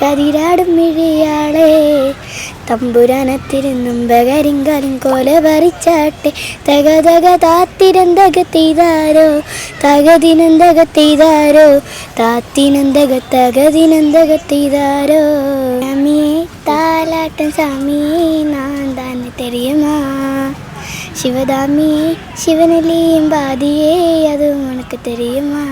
കതിരാടും മിഴിയാളെ തമ്പുരാനത്തിരുന്നും ബകരിങ്കാലും കോല പറിച്ചാട്ടെ തക തക താത്തിരന്തകത്തെയ്താരോ തകതിനന്തകത്തെയ്താരോ താത്തിനന്തകത്തകതിനന്തകത്തെയ്താരോ സാമിയെ താലാട്ടം സാമിയെ നാൻ തന്നെ തെരിയുമാ ശിവദാമിയെ ശിവനലിയും ബാദിയെ അതും ഉനക്ക് തെരിയുമാ.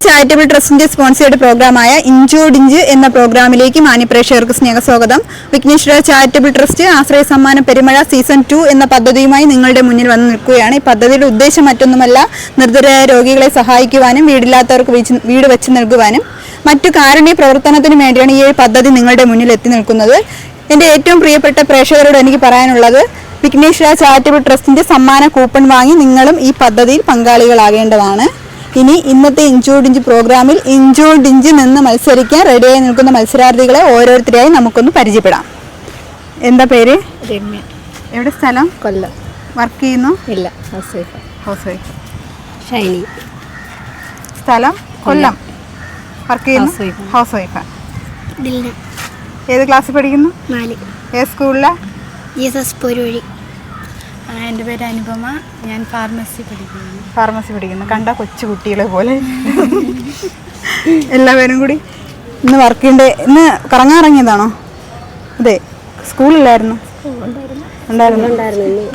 ചാരിറ്റബിൾ ട്രസ്റ്റിന്റെ സ്പോൺസേർഡ് പ്രോഗ്രാമായ ഇഞ്ചോടിഞ്ച് എന്ന പ്രോഗ്രാമിലേക്ക് മാന്യപ്രേക്ഷകർക്ക് സ്നേഹസ്വാഗതം. വിഘ്നേശ്വര ചാരിറ്റബിൾ ട്രസ്റ്റ് ആശ്രയ സമ്മാനം പെരുമഴ സീസൺ 2 എന്ന പദ്ധതിയുമായി നിങ്ങളുടെ മുന്നിൽ വന്ന് നിൽക്കുകയാണ്. ഈ പദ്ധതിയുടെ ഉദ്ദേശം മറ്റൊന്നുമല്ല, നിർധരായ രോഗികളെ സഹായിക്കുവാനും വീടില്ലാത്തവർക്ക് വീട് വെച്ച് നൽകുവാനും മറ്റു കാരുണ്യ പ്രവർത്തനത്തിനും വേണ്ടിയാണ് ഈ പദ്ധതി നിങ്ങളുടെ മുന്നിൽ എത്തി നിൽക്കുന്നത്. എൻ്റെ ഏറ്റവും പ്രിയപ്പെട്ട പ്രേക്ഷകരോട് എനിക്ക് പറയാനുള്ളത്, വിഘ്നേശ്വര ചാരിറ്റബിൾ ട്രസ്റ്റിന്റെ സമ്മാന കൂപ്പൺ വാങ്ങി നിങ്ങളും ഈ പദ്ധതിയിൽ പങ്കാളികളാകേണ്ടതാണ്. ഇനി ഇന്നത്തെ ഇഞ്ചോടിഞ്ച് പ്രോഗ്രാമിൽ ഇഞ്ചോടിഞ്ച് നിന്ന് മത്സരിക്കാൻ റെഡിയായി നിൽക്കുന്ന മത്സരാർത്ഥികളെ ഓരോരുത്തരെയായി നമുക്കൊന്ന് പരിചയപ്പെടാം. എന്താ പേര്? രമ്യ. എവിടെ സ്ഥലം? കൊല്ലം. വർക്ക് ചെയ്യുന്നു? ഇല്ല, ഹൗസ് വൈഫ്. ഷൈനി. സ്ഥലം? കൊല്ലം. വർക്ക് ചെയ്യുന്നു? Housewife. ഏത് ക്ലാസ്സിൽ പഠിക്കുന്നു? 4. ഏത് സ്കൂളിലാണ്? ജീസസ് പൊരുവഴി. എൻ്റെ പേര് അനുപമ, ഞാൻ ഫാർമസി പഠിക്കുന്നു. കണ്ട കൊച്ചു കുട്ടികളെ പോലെ എല്ലാവരും കൂടി ഇന്ന് വർക്കിൻ്റെ ഇന്ന് കറങ്ങാറങ്ങിയതാണോ? അതെ, സ്കൂളിലായിരുന്നു.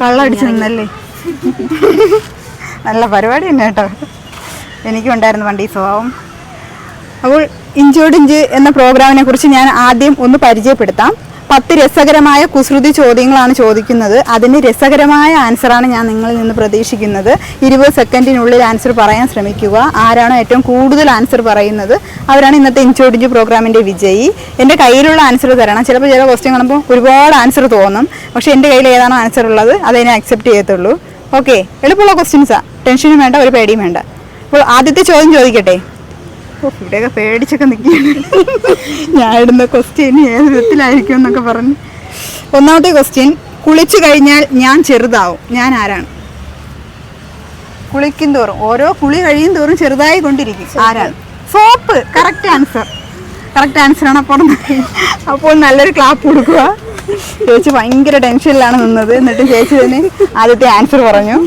കള്ളടിച്ചു നിന്നല്ലേ? നല്ല പരിപാടി തന്നെ കേട്ടോ. എനിക്കും ഉണ്ടായിരുന്നു പണ്ട് ഈ സ്വഭാവം. അപ്പോൾ ഇഞ്ചോടിഞ്ച് എന്ന പ്രോഗ്രാമിനെ കുറിച്ച് ഞാൻ ആദ്യം ഒന്ന് പരിചയപ്പെടുത്താം. 10 രസകരമായ കുസൃതി ചോദ്യങ്ങളാണ് ചോദിക്കുന്നത്. അതിന് രസകരമായ ആൻസറാണ് ഞാൻ നിങ്ങളിൽ നിന്ന് പ്രതീക്ഷിക്കുന്നത്. 20 സെക്കൻഡിനുള്ളിൽ ആൻസർ പറയാൻ ശ്രമിക്കുക. ആരാണോ ഏറ്റവും കൂടുതൽ ആൻസർ പറയുന്നത് അവരാണ് ഇന്നത്തെ ഇഞ്ചോടിഞ്ച് പ്രോഗ്രാമിൻ്റെ വിജയി. എൻ്റെ കയ്യിലുള്ള ആൻസർ തരണം. ചിലപ്പോൾ ചില ക്വസ്റ്റ്യൻ കാണുമ്പോൾ ഒരുപാട് ആൻസർ തോന്നും, പക്ഷേ എൻ്റെ കയ്യിൽ ഏതാണോ ആൻസർ ഉള്ളത് അതിനെ അക്സെപ്റ്റ് ചെയ്യത്തുള്ളൂ. ഓക്കെ, എളുപ്പമുള്ള ക്വസ്റ്റ്യൻസാണ്, ടെൻഷനും വേണ്ട, ഒരു പേടിയും വേണ്ട. അപ്പോൾ ആദ്യത്തെ ചോദ്യം ചോദിക്കട്ടെ. ഇവിടെയൊക്കെ പേടിച്ചൊക്കെ നിൽക്കുകയാണ് ഞാൻ ഇടുന്ന ക്വസ്റ്റ്യൻ ഏത് വിധത്തിലായിരിക്കും എന്നൊക്കെ പറഞ്ഞ്. ഒന്നാമത്തെ ക്വസ്റ്റ്യൻ, കുളിച്ചു കഴിഞ്ഞാൽ ഞാൻ ചെറുതാവും, ഞാൻ ആരാണ്? കുളിക്കും തോറും, ഓരോ കുളി കഴിയും തോറും ചെറുതായി കൊണ്ടിരിക്കും, ആരാണ്? സോപ്പ്. കറക്റ്റ് ആൻസറാണ്. അപ്പോൾ നല്ലൊരു ക്ലാപ്പ് കൊടുക്കുക. ചേച്ചി ഭയങ്കര ടെൻഷനിലാണ് നിന്നത്, എന്നിട്ട് ചേച്ചി തന്നെ ആദ്യത്തെ ആൻസർ പറഞ്ഞു.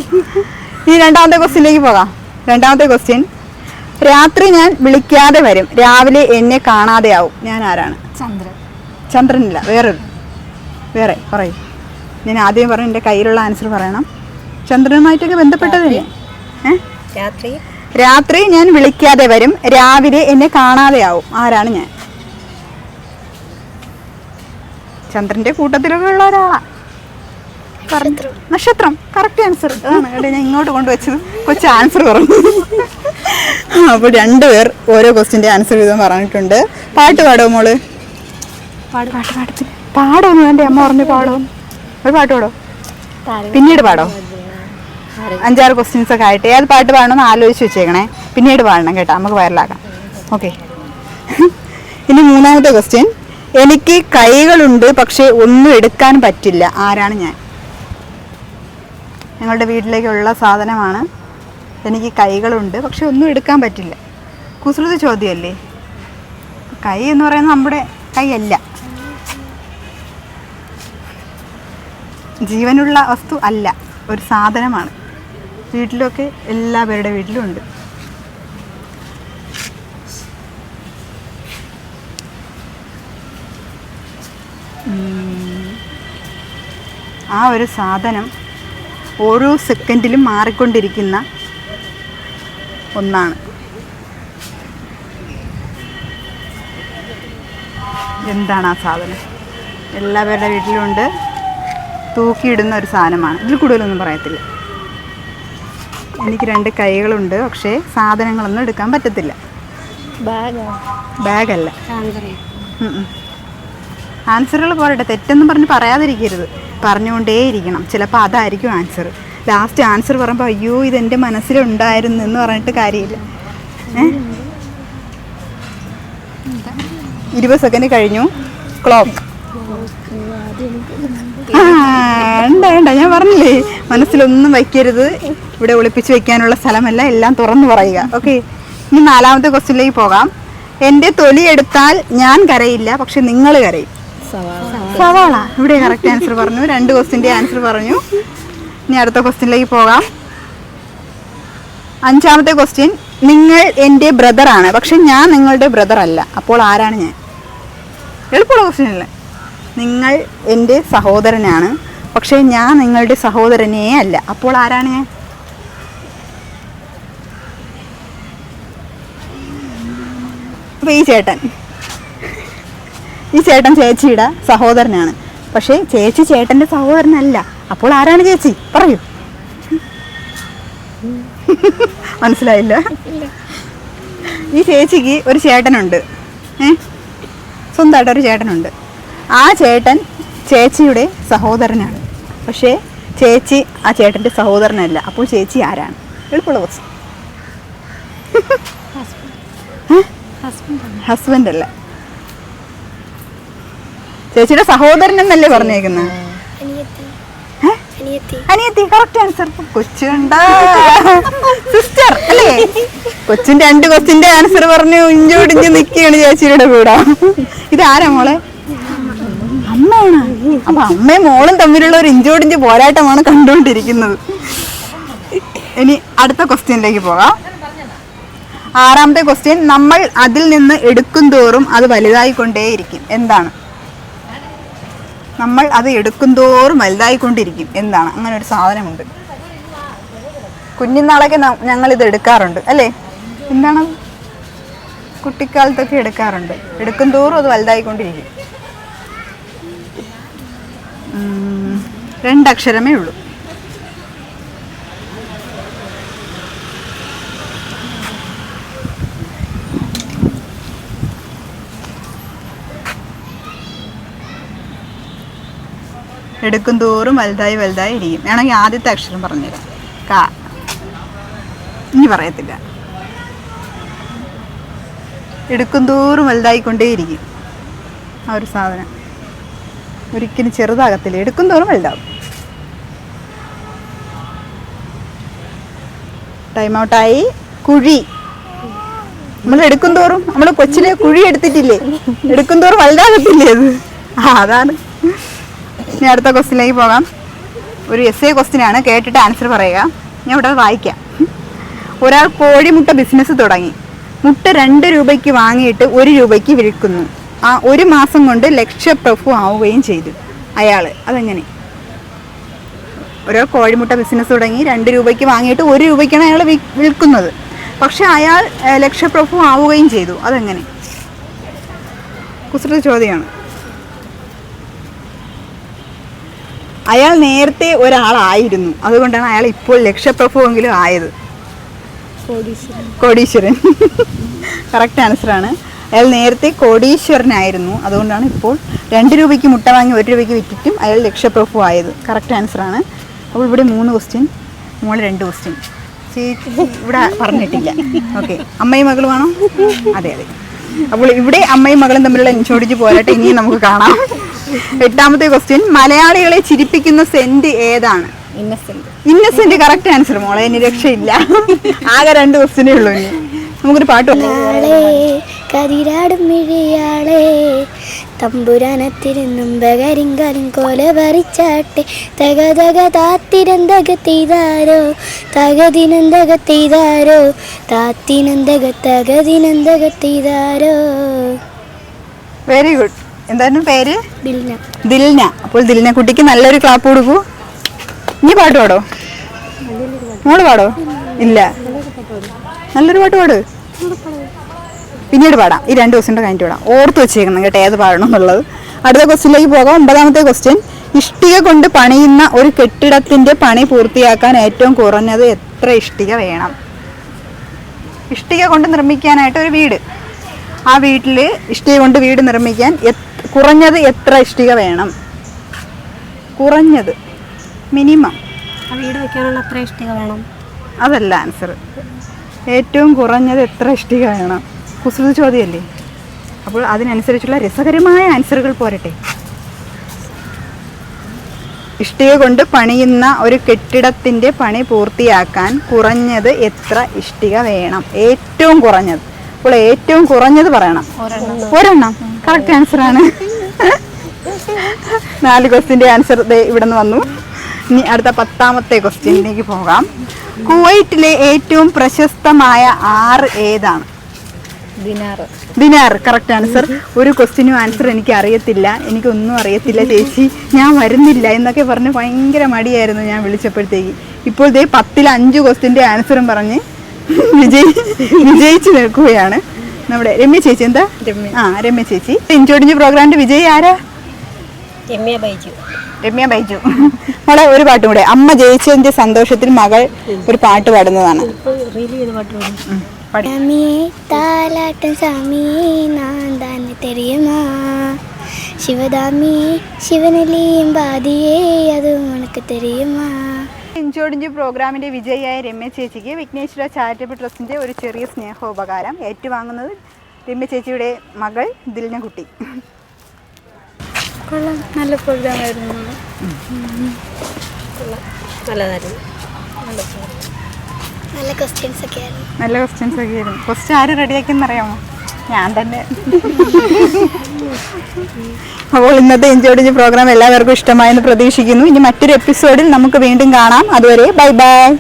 ഇനി രണ്ടാമത്തെ ക്വസ്റ്റ്യനിലേക്ക് പോകാം. രണ്ടാമത്തെ ക്വസ്റ്റ്യൻ, രാത്രി ഞാൻ വിളിക്കാതെ വരും, രാവിലെ എന്നെ കാണാതെ ആവും, ഞാൻ ആരാണ്? ചന്ദ്രനില്ല, വേറെ പറയും. ഞാൻ ആദ്യം പറഞ്ഞു എൻ്റെ കയ്യിലുള്ള ആൻസർ പറയണം. ചന്ദ്രനുമായിട്ടൊക്കെ ബന്ധപ്പെട്ടതല്ലേ? രാത്രി ഞാൻ വിളിക്കാതെ വരും, രാവിലെ എന്നെ കാണാതെ ആവും, ആരാണ് ഞാൻ? ചന്ദ്രന്റെ കൂട്ടത്തിലൊക്കെ ഉള്ള ഒരാളാ. നക്ഷത്രം. Correct answer. അതാണ് ഞാൻ ഇങ്ങോട്ട് കൊണ്ടുവച്ചത്. കൊച്ചു ആൻസർ പറഞ്ഞു. അപ്പോൾ 2 പേർ ഓരോ ക്വസ്റ്റ്യൻ്റെ ആൻസർ ചെയ്തും പറഞ്ഞിട്ടുണ്ട്. പാട്ട് പാടോ മോള്? പാടോന്ന് എൻ്റെ അമ്മ പറഞ്ഞു പാടോ. ഒരു പാട്ട് പാടോ? പിന്നീട് പാടോ? 5-6 ക്വസ്റ്റ്യൻസ് ഒക്കെ ആയിട്ട് ഏത് പാട്ട് പാടണമെന്ന് ആലോചിച്ച് വെച്ചേക്കണേ. പിന്നീട് പാടണം കേട്ടോ, നമുക്ക് വൈറലാക്കാം. ഓക്കെ. ഇനി മൂന്നാമത്തെ ക്വസ്റ്റ്യൻ, എനിക്ക് കൈകളുണ്ട് പക്ഷെ ഒന്നും എടുക്കാൻ പറ്റില്ല, ആരാണ് ഞാൻ? ഞങ്ങളുടെ വീട്ടിലേക്കുള്ള സാധനമാണ്. എനിക്ക് കൈകളുണ്ട് പക്ഷെ ഒന്നും എടുക്കാൻ പറ്റില്ല. കുസൃതി ചോദ്യമല്ലേ? കൈ എന്ന് പറയുന്നത് നമ്മുടെ കൈയല്ല, ജീവനുള്ള വസ്തു അല്ല, ഒരു സാധനമാണ്. വീട്ടിലൊക്കെ എല്ലാവരുടെ വീട്ടിലും ഉണ്ട്. ആ ഒരു സാധനം ഓരോ സെക്കൻഡിലും മാറിക്കൊണ്ടിരിക്കുന്ന ഒന്നാണ്. എന്താണ് ആ സാധനം? എല്ലാവരുടെ വീട്ടിലുണ്ട്, തൂക്കിയിടുന്ന ഒരു സാധനമാണ്. ഇതിൽ കൂടുതലൊന്നും പറയത്തില്ല. എനിക്ക് 2 കൈകളുണ്ട് പക്ഷേ സാധനങ്ങളൊന്നും എടുക്കാൻ പറ്റത്തില്ല. ബാഗല്ല. ആൻസറുകൾ പോരട്ടെ, തെറ്റെന്നും പറഞ്ഞ് പറയാതിരിക്കരുത്, പറഞ്ഞുകൊണ്ടേയിരിക്കണം. ചിലപ്പോൾ അതായിരിക്കും ആൻസർ. ലാസ്റ്റ് ആൻസർ പറയുമ്പോൾ അയ്യോ ഇതെൻ്റെ മനസ്സിലുണ്ടായിരുന്നു എന്ന് പറഞ്ഞിട്ട് കാര്യമില്ല. 20 സെക്കൻഡ് കഴിഞ്ഞു. ക്ലോക്ക് വേണ്ട ഞാൻ പറഞ്ഞില്ലേ, മനസ്സിലൊന്നും വയ്ക്കരുത്. ഇവിടെ ഒളിപ്പിച്ച് വെക്കാനുള്ള സ്ഥലമല്ല, എല്ലാം തുറന്നു പറയുക. ഓക്കെ, ഇനി 4ാമത്തെ ക്വസ്റ്റ്യനിലേക്ക് പോകാം. എൻ്റെ തൊലി എടുത്താൽ ഞാൻ കരയില്ല, പക്ഷെ നിങ്ങൾ കരയും. സവാള. ഇവിടെ കറക്റ്റ് ആൻസർ പറഞ്ഞു. 2 ക്വസ്റ്റ്യൻ്റെ ആൻസർ പറഞ്ഞു. ഇനി അടുത്ത ക്വസ്റ്റ്യനിലേക്ക് പോകാം. 5ാമത്തെ ക്വസ്റ്റ്യൻ, നിങ്ങൾ എൻ്റെ ബ്രദറാണ്, പക്ഷെ ഞാൻ നിങ്ങളുടെ ബ്രദർ അല്ല, അപ്പോൾ ആരാണ് ഞാൻ? എളുപ്പമുള്ള ക്വസ്റ്റ്യൻ അല്ലേ? നിങ്ങൾ എൻ്റെ സഹോദരനാണ്, പക്ഷേ ഞാൻ നിങ്ങളുടെ സഹോദരനേ അല്ല, അപ്പോൾ ആരാണ് ഞാൻ? അപ്പോൾ ഈ ചേട്ടൻ ചേച്ചിയുടെ സഹോദരനാണ്, പക്ഷേ ചേച്ചി ചേട്ടൻ്റെ സഹോദരനല്ല, അപ്പോൾ ആരാണ് ചേച്ചി? പറയൂ. മനസ്സിലായില്ല? ഈ ചേച്ചിക്ക് ഒരു ചേട്ടനുണ്ട്, സ്വന്തമായിട്ടൊരു ചേട്ടനുണ്ട്. ആ ചേട്ടൻ ചേച്ചിയുടെ സഹോദരനാണ്, പക്ഷേ ചേച്ചി ആ ചേട്ടൻ്റെ സഹോദരനല്ല, അപ്പോൾ ചേച്ചി ആരാണ്? എളുപ്പമുള്ള ക്വസ്റ്റ്യൻ. ഹസ്ബൻഡ് അല്ല, ചേച്ചിയുടെ സഹോദരൻ എന്നല്ലേ പറഞ്ഞേക്കുന്നത്? അനിയത്തി. Correct answer. കൊച്ചുണ്ട സിസ്റ്റർ അല്ലേ? കൊച്ചിൻ 2 ക്വസ്റ്റ്യന്റെ ആൻസർ പറഞ്ഞു ഇഞ്ചോടിഞ്ച് നിൽക്കുകയാണ് ചേച്ചിയുടെ കൂടെ. ഇത് ആരാ മോളെ? അമ്മയാണ്. അപ്പൊ അമ്മയും മോളും തമ്മിലുള്ള ഒരു ഇഞ്ചോടിഞ്ച് പോരാട്ടമാണ് കണ്ടുകൊണ്ടിരിക്കുന്നത്. ഇനി അടുത്ത ക്വസ്റ്റ്യനിലേക്ക് പോകാം. 6ാമത്തെ ക്വസ്റ്റ്യൻ, നമ്മൾ അതിൽ നിന്ന് എടുക്കും തോറും അത് വലുതായിക്കൊണ്ടേയിരിക്കും. എന്താണ്? നമ്മൾ അത് എടുക്കും തോറും വലുതായിക്കൊണ്ടിരിക്കും. എന്താണ്? അങ്ങനെ ഒരു സാധനമുണ്ട്. കുഞ്ഞിനാളൊക്കെ ഞങ്ങളിത് എടുക്കാറുണ്ട് അല്ലേ? എന്താണ്? കുട്ടിക്കാലത്തൊക്കെ എടുക്കാറുണ്ട്. എടുക്കും തോറും അത് വലുതായിക്കൊണ്ടിരിക്കും. 2 അക്ഷരമേ ഉള്ളൂ. എടുക്കും തോറും വലുതായി ഇരിക്കും. വേണമെങ്കിൽ ആദ്യത്തെ അക്ഷരം പറഞ്ഞുതരാം. കാ. ഇനി പറയത്തില്ല. എടുക്കും തോറും വലുതായിക്കൊണ്ടേയിരിക്കും ആ ഒരു സാധനം. ഒരിക്കലും ചെറുതാകത്തില്ല, എടുക്കും തോറും വലുതാവും. ടൈം ഔട്ടായി. കുഴി. നമ്മൾ എടുക്കും തോറും, നമ്മൾ കൊച്ചിലെ കുഴി എടുത്തിട്ടില്ലേ? എടുക്കും തോറും വലുതാകത്തില്ലേ അത്? അതാണ്. ഇനി അടുത്ത ക്വസ്റ്റ്യനിലേക്ക് പോകാം. ഒരു essay ക്വസ്റ്റ്യൻ ആണ്, കേട്ടിട്ട് ആൻസർ പറയുക. ഞാൻ ഇവിടെ വായിക്കാം. ഒരാൾ കോഴിമുട്ട ബിസിനസ് തുടങ്ങി. മുട്ട 2 രൂപയ്ക്ക് വാങ്ങിയിട്ട് 1 രൂപയ്ക്ക് വിൽക്കുന്നു. ആ 1 മാസം കൊണ്ട് ലക്ഷപ്രഭു ആവുകയും ചെയ്തു. അയാൾ അതെങ്ങനെ? ഒരാൾ കോഴിമുട്ട ബിസിനസ് തുടങ്ങി, 2 രൂപയ്ക്ക് വാങ്ങിയിട്ട് 1 രൂപയ്ക്കാണ് അയാൾ വിൽക്കുന്നത്. പക്ഷെ അയാൾ ലക്ഷപ്രഭു ആവുകയും ചെയ്തു. അതെങ്ങനെ? കുസൃതി ചോദ്യമാണ്. അയാൾ നേരത്തെ ഒരാളായിരുന്നു, അതുകൊണ്ടാണ് അയാൾ ഇപ്പോൾ ലക്ഷപ്രഭുവെങ്കിലും ആയത്. കോടീശ്വരൻ. കറക്റ്റ് ആൻസറാണ്. അയാൾ നേരത്തെ കോടീശ്വരനായിരുന്നു, അതുകൊണ്ടാണ് ഇപ്പോൾ 2 രൂപയ്ക്ക് മുട്ട വാങ്ങി 1 രൂപയ്ക്ക് വിറ്റിട്ടും അയാൾ ലക്ഷപ്രഭു ആയത്. കറക്റ്റ് ആൻസറാണ്. അപ്പോൾ ഇവിടെ 3 ക്വസ്റ്റ്യൻ, മോള് 2 ക്വസ്റ്റ്യൻ. ചേച്ചി ഇവിടെ പറഞ്ഞിട്ടില്ല. ഓക്കെ, അമ്മയും മകളുമാണോ? അതെ. അപ്പോൾ ഇവിടെ അമ്മയും മകളും തമ്മിലുള്ള ഇഞ്ചോടിച്ച് പോരാട്ടെ ഇനിയും നമുക്ക് കാണാം. 8ാമത്തെ ക്വസ്റ്റ്യൻ, മലയാളികളെ ചിരിപ്പിക്കുന്ന സെന്റ് ഏതാണ്? ഇന്നസെന്റ്. കറക്റ്റ് ആൻസർ മോളെ. ഇനി രക്ഷയില്ല. ആകെ 2 ക്വസ്റ്റ്യനേ ഉള്ളൂ. ഇനി നമുക്കൊരു പാട്ട് കതിരാടും മിഴിയാളെ തമ്പുരാനത്തിരുന്നും ബകരിങ്കാലും കോല പറിച്ചാട്ടെ തകതക താത്തിരന്തകത്തെയ്താരോ തകതിനന്തകത്തെയ്താരോ താത്തിനന്തകത്തകതിനന്തകത്തെയ്താരോ. Very good. എന്തായിരുന്നു പേര്? ദിൽന. അപ്പോൾ ദിൽന കുട്ടിക്ക് നല്ലൊരു ക്ലാപ്പ് കൊടുക്കൂ. നീ പാട്ട് പാടോ? മോള് പാടോ? ഇല്ല. നല്ലൊരു പാട്ട് പാട്. പിന്നീട് പാടാം. ഈ 2 ക്വസ്റ്റ്യൻ്റെ കഴിഞ്ഞിട്ട് പാടാം. ഓർത്ത് വെച്ചേക്കണം കേട്ടോ ഏത് പാടണം എന്നുള്ളത്. അടുത്ത ക്വസ്റ്റ്യനിലേക്ക് പോകാം. 9ാമത്തെ ക്വസ്റ്റ്യൻ, ഇഷ്ടിക കൊണ്ട് പണിയുന്ന ഒരു കെട്ടിടത്തിൻ്റെ പണി പൂർത്തിയാക്കാൻ ഏറ്റവും കുറഞ്ഞത് എത്ര ഇഷ്ടിക വേണം? ഇഷ്ടിക കൊണ്ട് നിർമ്മിക്കാനായിട്ട് ഒരു വീട്, ആ വീട്ടിൽ ഇഷ്ടിക കൊണ്ട് വീട് നിർമ്മിക്കാൻ കുറഞ്ഞത് എത്ര ഇഷ്ടിക വേണം? കുറഞ്ഞത്, മിനിമം. വീട് വെക്കാനുള്ള എത്ര ഇഷ്ടിക വേണം? അതല്ല ആൻസർ. ഏറ്റവും കുറഞ്ഞത് എത്ര ഇഷ്ടിക വേണം? കുസൃതി ചോദ്യമല്ലേ? അപ്പോൾ അതിനനുസരിച്ചുള്ള രസകരമായ ആൻസറുകൾ പോരട്ടെ. ഇഷ്ടിക കൊണ്ട് പണിയുന്ന ഒരു കെട്ടിടത്തിൻ്റെ പണി പൂർത്തിയാക്കാൻ കുറഞ്ഞത് എത്ര ഇഷ്ടിക വേണം? ഏറ്റവും കുറഞ്ഞത്. അപ്പോൾ ഏറ്റവും കുറഞ്ഞത് പറയണം. ഒരെണ്ണം. കറക്റ്റ് ആൻസർ ആണ്. 4 ക്വസ്റ്റ്യൻ്റെ ആൻസർ ഇവിടെ നിന്ന് വന്നു. ഇനി അടുത്ത 10ാമത്തെ ക്വസ്റ്റ്യനിലേക്ക് പോകാം. കുവൈറ്റിലെ ഏറ്റവും പ്രശസ്തമായ ആറ് ഏതാണ്? ദിനാർ. Correct answer. ഒരു ക്വസ്റ്റ്യനും ആൻസർ എനിക്ക് അറിയത്തില്ല, എനിക്കൊന്നും അറിയത്തില്ല ചേച്ചി, ഞാൻ വരുന്നില്ല എന്നൊക്കെ പറഞ്ഞ് ഭയങ്കര മടിയായിരുന്നു ഞാൻ വിളിച്ചപ്പോഴത്തേക്ക്. ഇപ്പോൾ 10ൽ 5 ക്വസ്റ്റ്യൻ്റെ ആൻസറും പറഞ്ഞ് വിജയിച്ച് നിൽക്കുകയാണ് നമ്മുടെ രമ്യ ചേച്ചി. എന്താ? രമ്യ ചേച്ചി. ഇഞ്ചോടിഞ്ച് പ്രോഗ്രാമിന്റെ വിജയി ആരാ? രമ്യ ബൈജു. മോളെ ഒരു പാട്ടും കൂടെ. അമ്മ ജയിച്ചതിന്റെ സന്തോഷത്തിൽ മകൾ ഒരു പാട്ട് പാടുന്നതാണ്. தாலாட்டும் சாமியே நான் தானே தெரியுமா, சிவதாமி சிவனிலியும் பாதியே அது உனக்கு தெரியுமா. ഇഞ്ചോടിഞ്ച് പ്രോഗ്രാമിന്റെ വിജയിയായ രമ്യ ചേച്ചിക്ക് വിഘ്നേശ്വര ചാരിറ്റബിൾ ട്രസ്റ്റിന്റെ ഒരു ചെറിയ സ്നേഹോപകാരം ഏറ്റുവാങ്ങുന്നത് രമ്യ ചേച്ചിയുടെ മകൾ ദിൽനകുട്ടി. നല്ല പ്രോഗ്രാമായിരുന്നു. നല്ല ക്വസ്റ്റ്യൻസ് ഒക്കെ ആയിരുന്നു. ക്വസ്റ്റ്യൻ ആര് റെഡിയാക്കിയെന്ന് അറിയാമോ? ഞാൻ തന്നെ. അപ്പോൾ ഇന്നത്തെ ഇഞ്ചോടിഞ്ച് പ്രോഗ്രാം എല്ലാവർക്കും ഇഷ്ടമായെന്ന് പ്രതീക്ഷിക്കുന്നു. ഇനി മറ്റൊരു എപ്പിസോഡിൽ നമുക്ക് വീണ്ടും കാണാം. അതുവരെ ബൈ ബൈ.